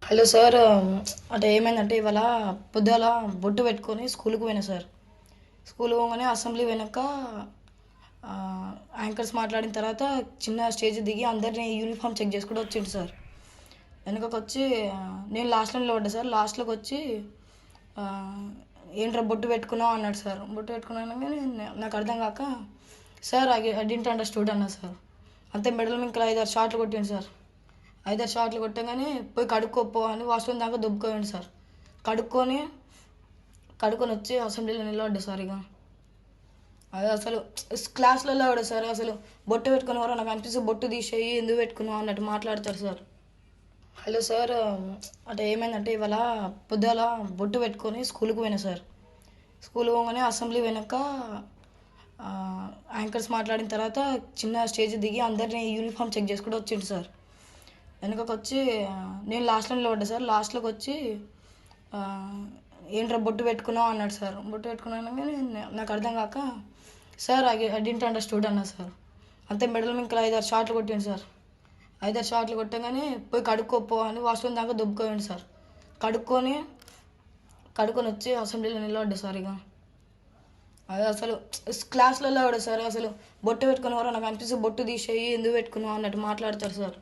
Hello sir. అంటే ఏమైందంటే ఇవాళ పొద్దుగాల బొట్టు పెట్టుకొని స్కూల్కి పోయినా సార్. స్కూల్ పోగానే అసెంబ్లీ వెనక యాంకర్స్ మాట్లాడిన తర్వాత చిన్న స్టేజ్ దిగి అందరినీ యూనిఫామ్ చెక్ చేసుకుంటూ వచ్చిండు సార్. వెనకకి వచ్చి నేను లాస్ట్లో నిలబడ్డా సార్. లాస్ట్లోకి వచ్చి ఆ, ఏంట్రా బొట్టు పెట్టుకున్నావు అన్నాడు సార్. బొట్టు పెట్టుకున్నాను కానీ నాకు అర్థం కాక సార్ ఐ డింట్ అండర్స్టూడ్ అన్నా సార్. అంతే మెడల్ ఇంకా 5-6 షాట్లు కొట్టిండు సార్. 5-6 షాట్లు కొట్టగానే పోయి కడుక్కోపో అని వాష్రూమ్ దాకా దుబ్బుకోండి సార్. కడుక్కొని కడుక్కొని వచ్చి అసెంబ్లీలో నిలబడ్డా సార్. ఇక అది అసలు క్లాస్లలో కూడా సార్ అసలు బొట్టు పెట్టుకునేవారు నాకు అనిపిస్తే బొట్టు తీసేయి ఎందుకు పెట్టుకున్నావు అన్నట్టు మాట్లాడతారు సార్. Hello sir. అంటే ఏమైందంటే ఇవాళ పొద్దుగాల బొట్టు పెట్టుకొని స్కూల్కి పోయినా సార్. స్కూల్ పోగానే అసెంబ్లీ వెనక యాంకర్స్ మాట్లాడిన తర్వాత చిన్న స్టేజ్ దిగి అందరినీ యూనిఫామ్ చెక్ చేసుకుంటూ వచ్చిండు సార్. వెనకకి వచ్చి నేను లాస్ట్లో నిలబడ్డా సార్. లాస్ట్లోకి వచ్చి ఆ, ఏంట్రా బొట్టు పెట్టుకున్నావు అన్నాడు సార్. బొట్టు పెట్టుకున్నాను కానీ నాకు అర్థం కాక సార్ ఐ డింట్ అండర్స్టూడ్ అన్నా సార్. అంతే మెడల్ ఇంకా 5-6 షాట్లు కొట్టిండు సార్. 5-6 షాట్లు కొట్టగానే పోయి కడుక్కోపో అని వాష్రూమ్ దాకా దుబ్బుకోండి సార్. కడుక్కొని కడుక్కొని వచ్చి అసెంబ్లీలో నిలబడ్డా సార్. ఇక అది అసలు క్లాస్లలో కూడా సార్ అసలు బొట్టు పెట్టుకునేవారు నాకు అనిపిస్తే బొట్టు తీసేయి ఎందుకు పెట్టుకున్నావు అన్నట్టు మాట్లాడతారు సార్.